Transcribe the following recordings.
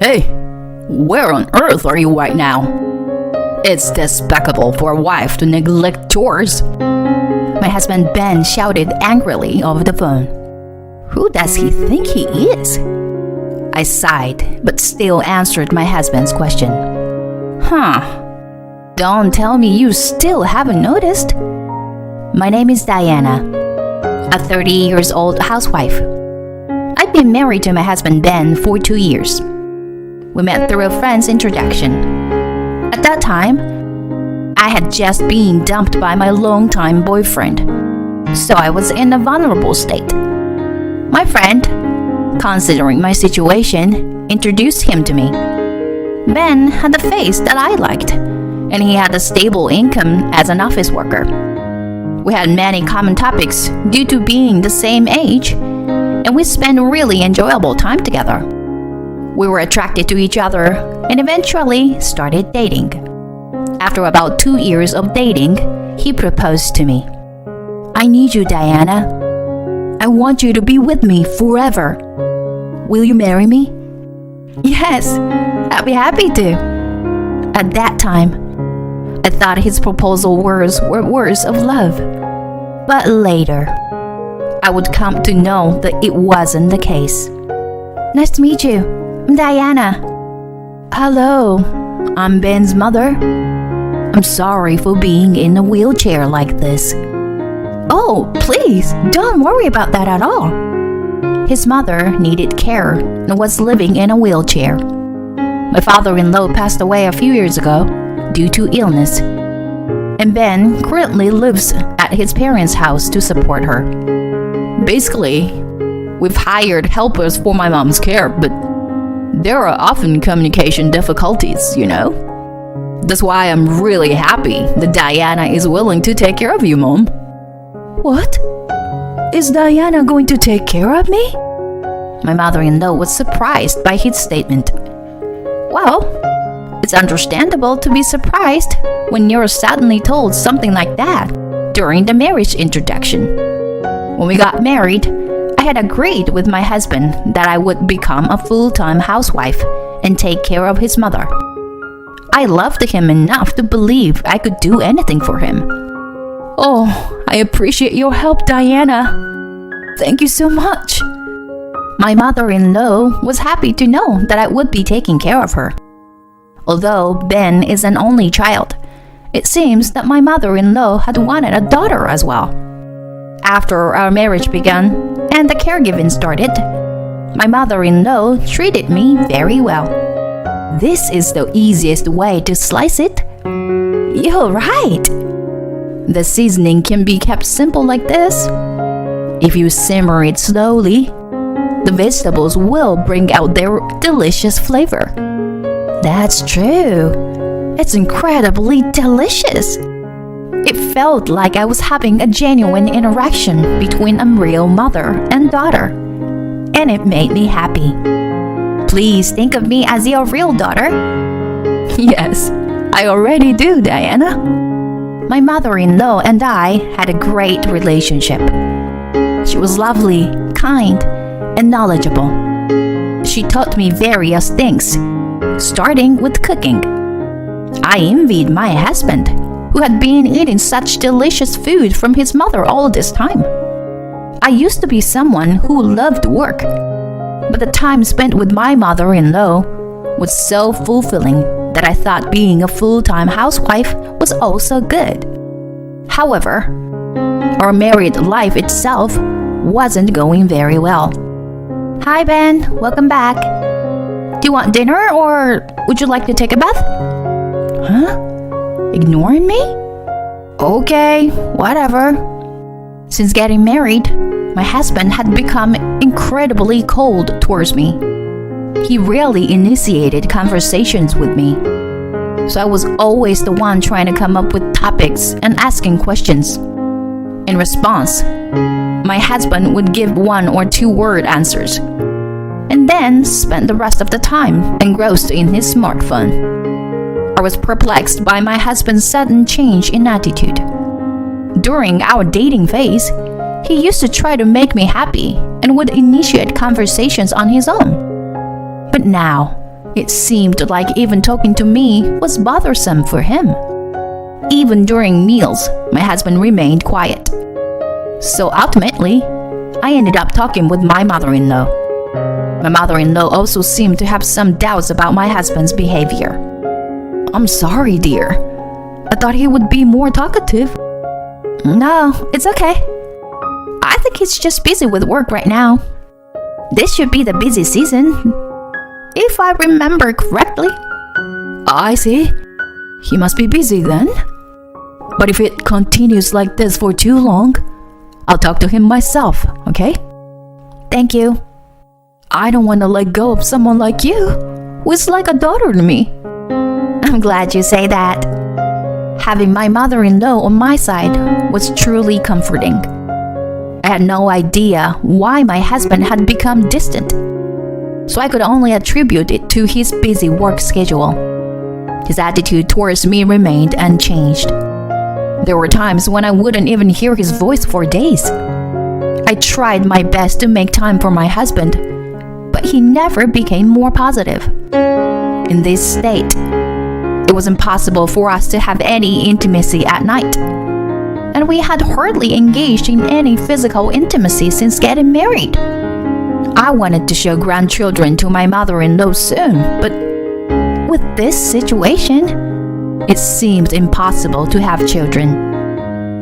Hey, where on earth are you right now? It's despicable for a wife to neglect chores. My husband Ben shouted angrily over the phone. Who does he think he is? I sighed, but still answered my husband's question. Don't tell me you still haven't noticed. My name is Diana, a 30-year-old housewife. I've been married to my husband Ben for 2 years. We met through a friend's introduction. At that time, I had just been dumped by my longtime boyfriend, so I was in a vulnerable state. My friend, considering my situation, introduced him to me. Ben had a face that I liked, and he had a stable income as an office worker. We had many common topics due to being the same age, and we spent really enjoyable time together. We were attracted to each other and eventually started dating. After about 2 years of dating, he proposed to me. I need you, Diana. I want you to be with me forever. Will you marry me? Yes, I'd be happy to. At that time, I thought his proposal words were words of love. But later, I would come to know that it wasn't the case. Nice to meet you. I'm Diana. Hello, I'm Ben's mother. I'm sorry for being in a wheelchair like this. Oh, please, don't worry about that at all. His mother needed care and was living in a wheelchair. My father-in-law passed away a few years ago due to illness, and Ben currently lives at his parents' house to support her. Basically, we've hired helpers for my mom's care, but there are often communication difficulties, you know? That's why I'm really happy that Diana is willing to take care of you, Mom. What? Is Diana going to take care of me? My mother-in-law was surprised by his statement. Well, it's understandable to be surprised when you're suddenly told something like that during the marriage introduction. When we got married, I had agreed with my husband that I would become a full-time housewife and take care of his mother. I loved him enough to believe I could do anything for him. Oh, I appreciate your help, Diana. Thank you so much. My mother-in-law was happy to know that I would be taking care of her. Although Ben is an only child, it seems that my mother-in-law had wanted a daughter as well. After our marriage began and the caregiving started, my mother-in-law treated me very well. This is the easiest way to slice it. You're right. The seasoning can be kept simple like this. If you simmer it slowly, the vegetables will bring out their delicious flavor. That's true. It's incredibly delicious. It felt like I was having a genuine interaction between a real mother and daughter, and it made me happy. Please think of me as your real daughter. Yes, I already do, Diana. My mother-in-law and I had a great relationship. She was lovely, kind, and knowledgeable. She taught me various things, starting with cooking. I envied my husband, who had been eating such delicious food from his mother all this time. I used to be someone who loved work, but the time spent with my mother-in-law was so fulfilling that I thought being a full-time housewife was also good. However, our married life itself wasn't going very well. Hi, Ben. Welcome back. Do you want dinner or would you like to take a bath? Huh? Ignoring me? Okay, whatever. Since getting married, my husband had become incredibly cold towards me. He rarely initiated conversations with me, so I was always the one trying to come up with topics and asking questions. In response, my husband would give 1 or 2 word answers, and then spend the rest of the time engrossed in his smartphone. I was perplexed by my husband's sudden change in attitude. During our dating phase, he used to try to make me happy and would initiate conversations on his own. But now, It seemed like even talking to me was bothersome for him. Even during meals, my husband remained quiet. So ultimately, I ended up talking with my mother-in-law. My mother-in-law also seemed to have some doubts about my husband's behavior. "I'm sorry, dear. I thought he would be more talkative." "No, it's okay. I think he's just busy with work right now. This should be the busy season, if I remember correctly." "I see. He must be busy then. But if it continues like this for too long, I'll talk to him myself, okay?" Thank you. I don't want to let go of someone like you, who is like a daughter to me. I'm glad you say that. Having my mother-in-law on my side was truly comforting. I had no idea why my husband had become distant, so I could only attribute it to his busy work schedule. His attitude towards me remained unchanged. There were times when I wouldn't even hear his voice for days. I tried my best to make time for my husband, but he never became more positive. In this state, it was impossible for us to have any intimacy at night, and we had hardly engaged in any physical intimacy since getting married. I wanted to show grandchildren to my mother-in-law soon, but with this situation, it seemed impossible to have children.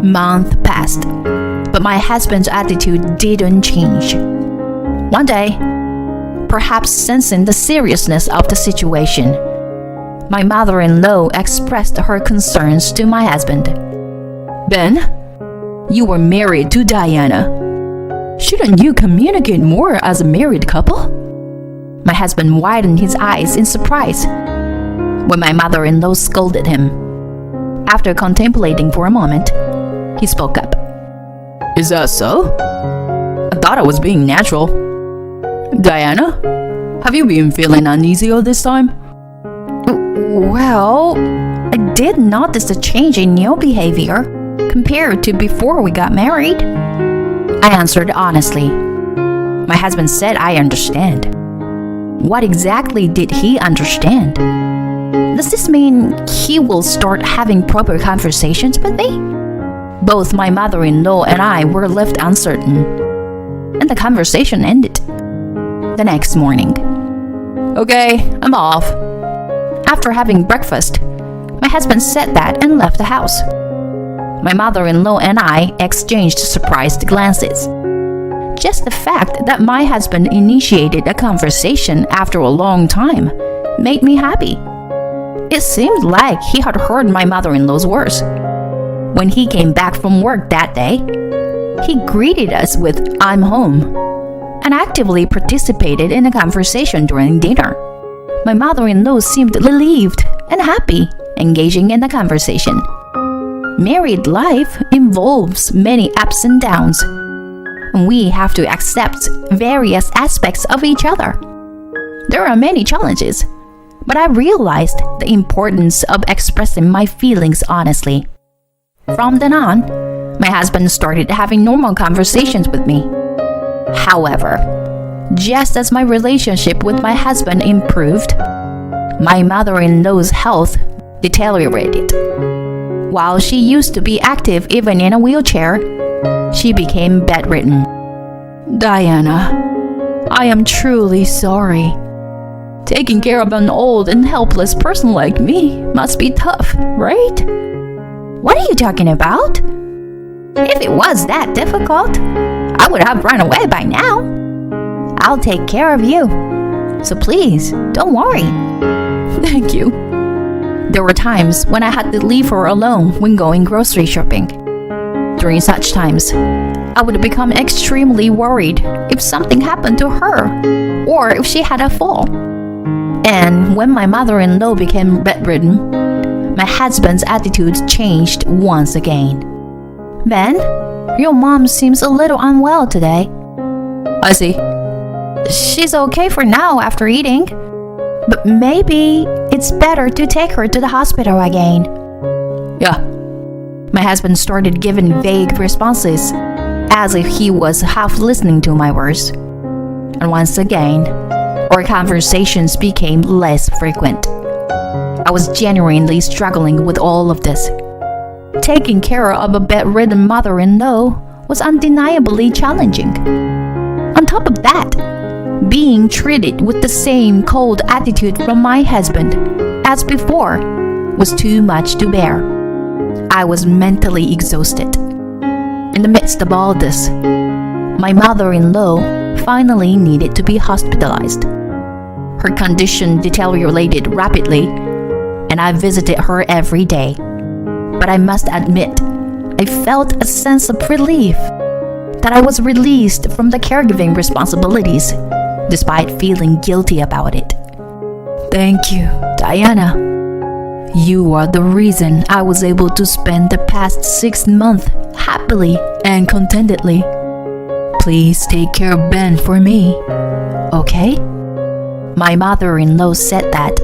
Months passed, but my husband's attitude didn't change. One day, perhaps sensing the seriousness of the situation, my mother-in-law expressed her concerns to my husband. "Ben, you were married to Diana. Shouldn't you communicate more as a married couple?" My husband widened his eyes in surprise when my mother-in-law scolded him. After contemplating for a moment, he spoke up. "Is that so? I thought I was being natural. Diana, have you been feeling uneasy all this time?" Well, I did notice a change in your behavior compared to before we got married. I answered honestly. My husband said I understand. What exactly did he understand? Does this mean he will start having proper conversations with me? Both my mother-in-law and I were left uncertain, and the conversation ended. The next morning. "Okay, I'm off." After having breakfast, my husband said that and left the house. My mother-in-law and I exchanged surprised glances. Just the fact that my husband initiated a conversation after a long time made me happy. It seemed like he had heard my mother-in-law's words. When he came back from work that day, he greeted us with "I'm home" and actively participated in a conversation during dinner. My mother-in-law seemed relieved and happy, engaging in the conversation. Married life involves many ups and downs, and we have to accept various aspects of each other. There are many challenges, but I realized the importance of expressing my feelings honestly. From then on, my husband started having normal conversations with me. However, just as my relationship with my husband improved, my mother-in-law's health deteriorated. While she used to be active even in a wheelchair, she became bedridden. "Diana, I am truly sorry. Taking care of an old and helpless person like me must be tough, right?" What are you talking about? If it was that difficult, I would have run away by now. I'll take care of you, so please don't worry. "Thank you." There were times when I had to leave her alone when going grocery shopping. During such times, I would become extremely worried if something happened to her or if she had a fall. And when my mother-in-law became bedridden, my husband's attitude changed once again. "Ben, your mom seems a little unwell today." "I see." "She's okay for now after eating, but maybe it's better to take her to the hospital again." "Yeah." My husband started giving vague responses, as if he was half listening to my words. And once again, Our conversations became less frequent. I was genuinely struggling with all of this. Taking care of a bedridden mother-in-law was undeniably challenging. On top of that, being treated with the same cold attitude from my husband as before was too much to bear. I was mentally exhausted. In the midst of all this, my mother-in-law finally needed to be hospitalized. Her condition deteriorated rapidly, and I visited her every day. But I must admit, I felt a sense of relief that I was released from the caregiving responsibilities, despite feeling guilty about it. Thank you, Diana. You are the reason I was able to spend the past 6 months happily and contentedly. Please take care of Ben for me, okay? My mother-in-law said that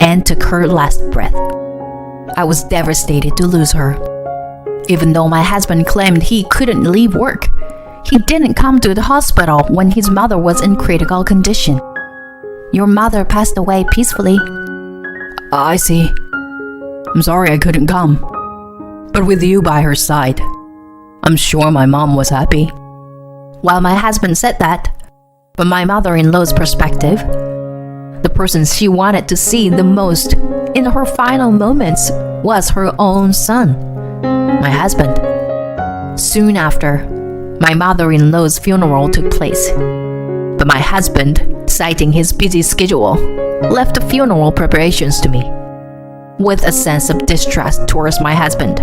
and took her last breath. I was devastated to lose her. Even though my husband claimed he couldn't leave work, he didn't come to the hospital when his mother was in critical condition. Your mother passed away peacefully. I see. I'm sorry I couldn't come. But with you by her side, I'm sure my mom was happy. While my husband said that, from my mother-in-law's perspective, the person she wanted to see the most in her final moments was her own son, my husband. Soon after, my mother-in-law's funeral took place. But my husband, citing his busy schedule, left the funeral preparations to me. With a sense of distrust towards my husband,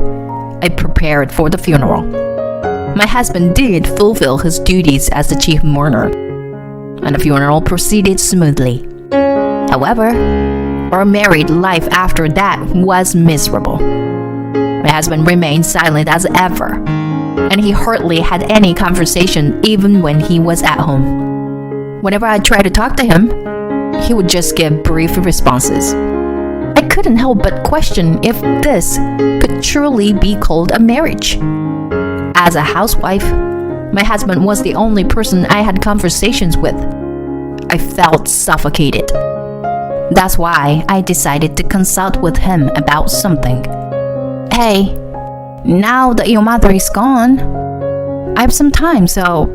I prepared for the funeral. My husband did fulfill his duties as the chief mourner, and the funeral proceeded smoothly. However, our married life after that was miserable. My husband remained silent as ever, and he hardly had any conversation even when he was at home. Whenever I tried to talk to him, he would just give brief responses. I couldn't help but question if this could truly be called a marriage. As a housewife, my husband was the only person I had conversations with. I felt suffocated. That's why I decided to consult with him about something. Hey, now that your mother is gone, I have some time, so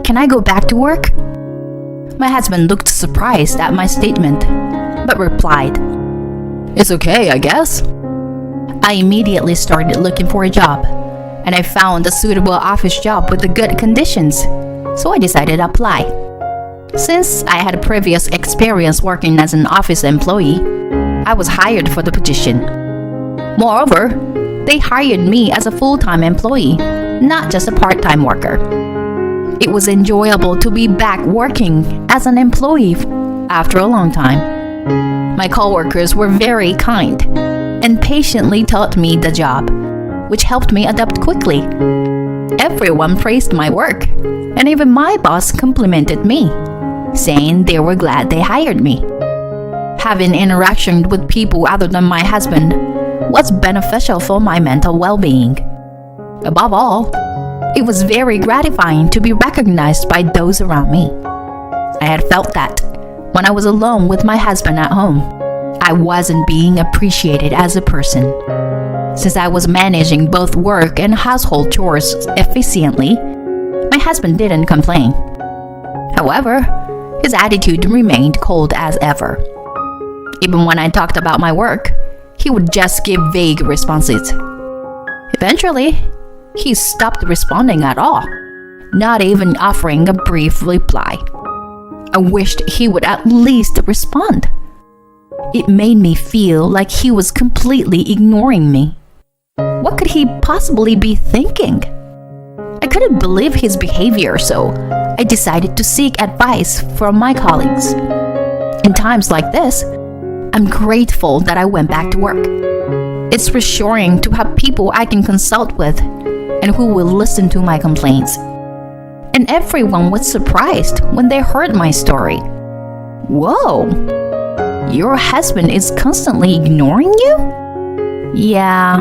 can I go back to work? My husband looked surprised at my statement, but replied, It's okay, I guess. I immediately started looking for a job, and I found a suitable office job with the good conditions, so I decided to apply. Since I had previous experience working as an office employee, I was hired for the position. Moreover, they hired me as a full-time employee, not just a part-time worker. It was enjoyable to be back working as an employee after a long time. My coworkers were very kind and patiently taught me the job, which helped me adapt quickly. Everyone praised my work, and even my boss complimented me, saying they were glad they hired me. Having interaction with people other than my husband was beneficial for my mental well-being. Above all, it was very gratifying to be recognized by those around me. I had felt that when I was alone with my husband at home, I wasn't being appreciated as a person. Since I was managing both work and household chores efficiently, my husband didn't complain. However, his attitude remained cold as ever. Even when I talked about my work, he would just give vague responses. Eventually, he stopped responding at all, not even offering a brief reply. I wished he would at least respond. It made me feel like he was completely ignoring me. What could he possibly be thinking? I couldn't believe his behavior, so I decided to seek advice from my colleagues. In times like this, I'm grateful that I went back to work. It's reassuring to have people I can consult with and who will listen to my complaints. And everyone was surprised when they heard my story. Whoa! Your husband is constantly ignoring you? Yeah.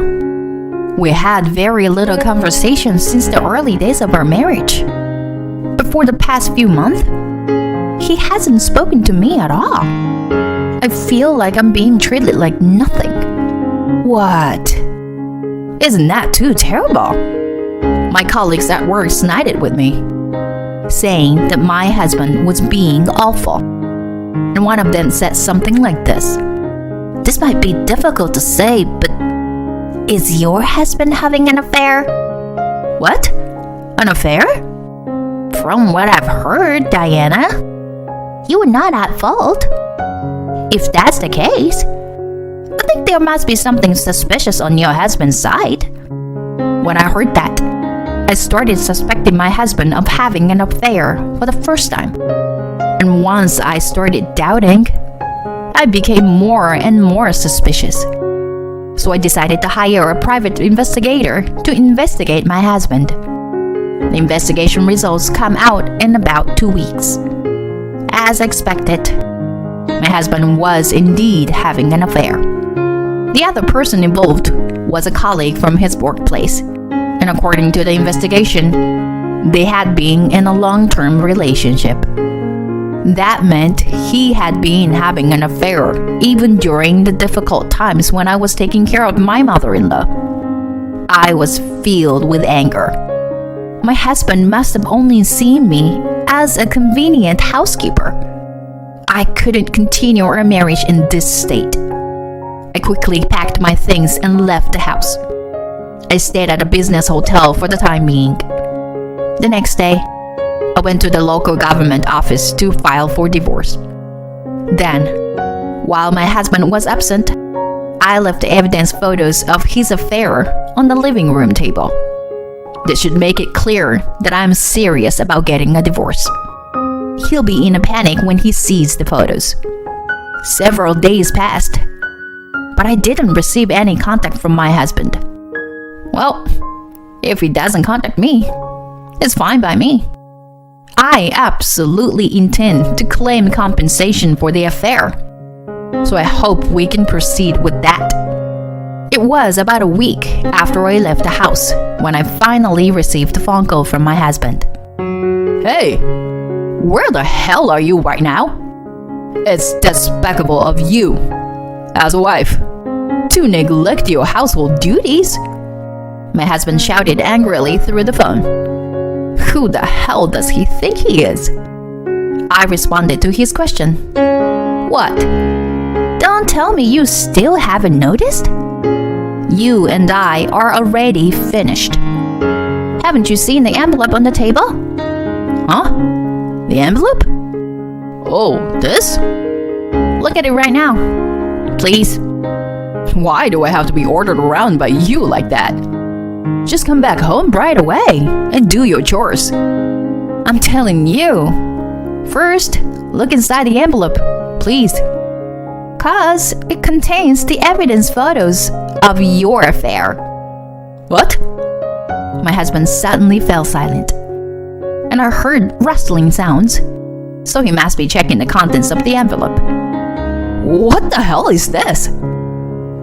We had very little conversation since the early days of our marriage. But for the past few months, he hasn't spoken to me at all. I feel like I'm being treated like nothing. What? Isn't that too terrible? My colleagues at work sided with me, saying that my husband was being awful. And one of them said something like this: "This might be difficult to say, but is your husband having an affair?" What? An affair? From what I've heard, Diana, you were not at fault. If that's the case, I think there must be something suspicious on your husband's side. When I heard that, I started suspecting my husband of having an affair for the first time. And once I started doubting, I became more and more suspicious. So I decided to hire a private investigator to investigate my husband. The investigation results come out in about 2 weeks. As expected, my husband was indeed having an affair. The other person involved was a colleague from his workplace, and according to the investigation, they had been in a long-term relationship. That meant he had been having an affair even during the difficult times when I was taking care of my mother-in-law. I was filled with anger. My husband must have only seen me as a convenient housekeeper. I couldn't continue our marriage in this state. I quickly packed my things and left the house. I stayed at a business hotel for the time being. The next day, I went to the local government office to file for divorce. Then, while my husband was absent, I left evidence photos of his affair on the living room table. This should make it clear that I'm serious about getting a divorce. He'll be in a panic when he sees the photos. Several days passed, but I didn't receive any contact from my husband. Well, if he doesn't contact me, it's fine by me. I absolutely intend to claim compensation for the affair, so I hope we can proceed with that. It was about a week after I left the house when I finally received a phone call from my husband. "Hey, where the hell are you right now? It's despicable of you, as a wife, to neglect your household duties," my husband shouted angrily through the phone. Who the hell does he think he is? I responded to his question. What? Don't tell me you still haven't noticed? You and I are already finished. Haven't you seen the envelope on the table? Huh? The envelope? Oh, this? Look at it right now. Please. Why do I have to be ordered around by you like that? Just come back home right away and do your chores. I'm telling you. First, look inside the envelope, please. 'Cause it contains the evidence photos of your affair. What? My husband suddenly fell silent, and I heard rustling sounds, so he must be checking the contents of the envelope. What the hell is this?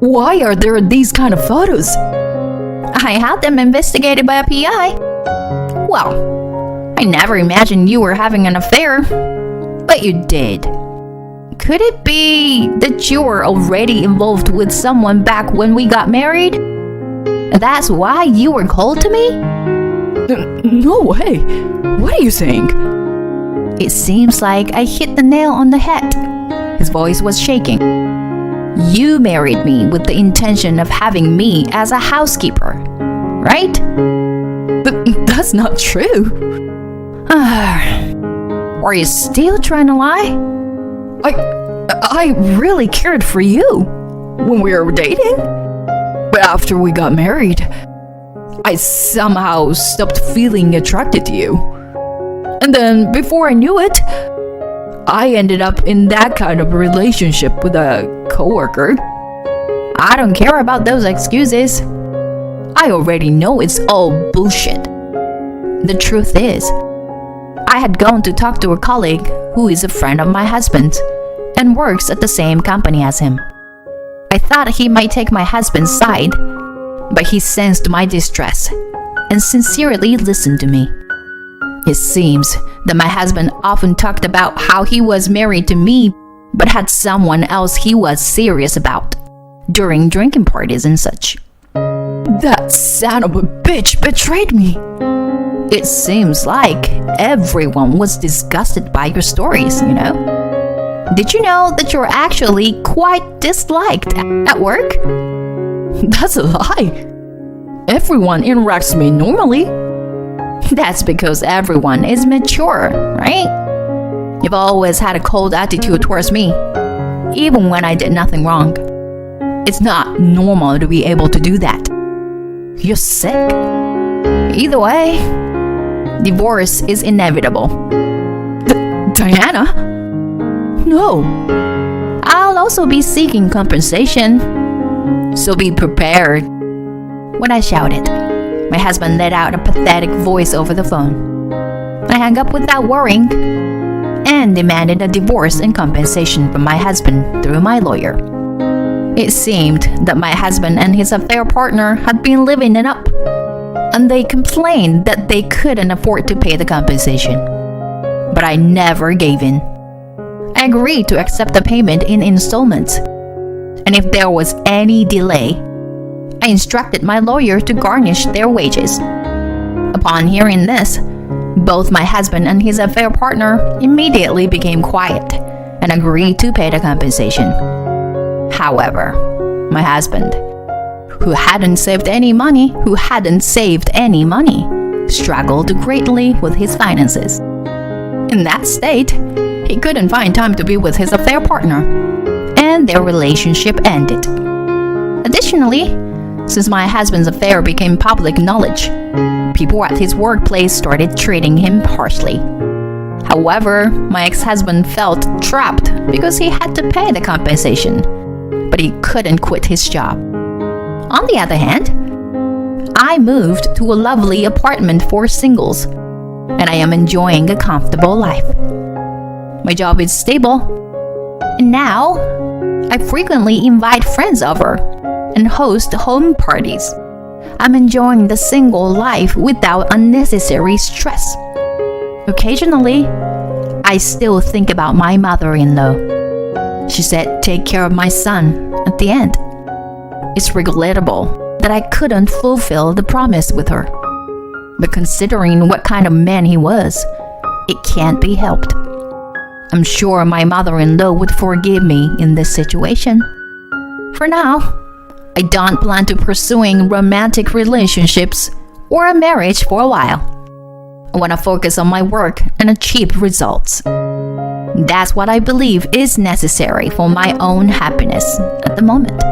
Why are there these kind of photos? I had them investigated by a PI. Well, I never imagined you were having an affair, but you did. Could it be that you were already involved with someone back when we got married? That's why you were cold to me? No way. What are you saying? It seems like I hit the nail on the head. His voice was shaking. You married me with the intention of having me as a housekeeper, right? But that's not true. Are you still trying to lie? I really cared for you when we were dating. But after we got married, I somehow stopped feeling attracted to you. And then before I knew it, I ended up in that kind of relationship with a coworker. I don't care about those excuses. I already know it's all bullshit. The truth is, I had gone to talk to a colleague who is a friend of my husband's and works at the same company as him. I thought he might take my husband's side, but he sensed my distress and sincerely listened to me. It seems that my husband often talked about how he was married to me but had someone else he was serious about during drinking parties and such. That son of a bitch betrayed me. It seems like everyone was disgusted by your stories, you know? Did you know that you're actually quite disliked at work? That's a lie. Everyone interacts with me normally. That's because everyone is mature, right? You've always had a cold attitude towards me, even when I did nothing wrong. It's not normal to be able to do that. You're sick. Either way, divorce is inevitable. Diana? No. I'll also be seeking compensation, so be prepared. When I shouted, my husband let out a pathetic voice over the phone. I hung up without worrying and demanded a divorce and compensation from my husband through my lawyer. It seemed that my husband and his affair partner had been living it up, and they complained that they couldn't afford to pay the compensation. But I never gave in. I agreed to accept the payment in installments, and if there was any delay, I instructed my lawyer to garnish their wages. Upon hearing this, both my husband and his affair partner immediately became quiet and agreed to pay the compensation. However, my husband, who hadn't saved any money, struggled greatly with his finances. In that state, he couldn't find time to be with his affair partner, and their relationship ended. Additionally, since my husband's affair became public knowledge, people at his workplace started treating him harshly. However, my ex-husband felt trapped because he had to pay the compensation, but he couldn't quit his job. On the other hand, I moved to a lovely apartment for singles, and I am enjoying a comfortable life. My job is stable, and now I frequently invite friends over and host home parties. I'm enjoying the single life without unnecessary stress. Occasionally, I still think about my mother-in-law. She said, "Take care of my son," at the end. It's regrettable that I couldn't fulfill the promise with her. But considering what kind of man he was, it can't be helped. I'm sure my mother-in-law would forgive me in this situation. For now, I don't plan to pursuing romantic relationships or a marriage for a while. I want to focus on my work and achieve results. That's what I believe is necessary for my own happiness at the moment.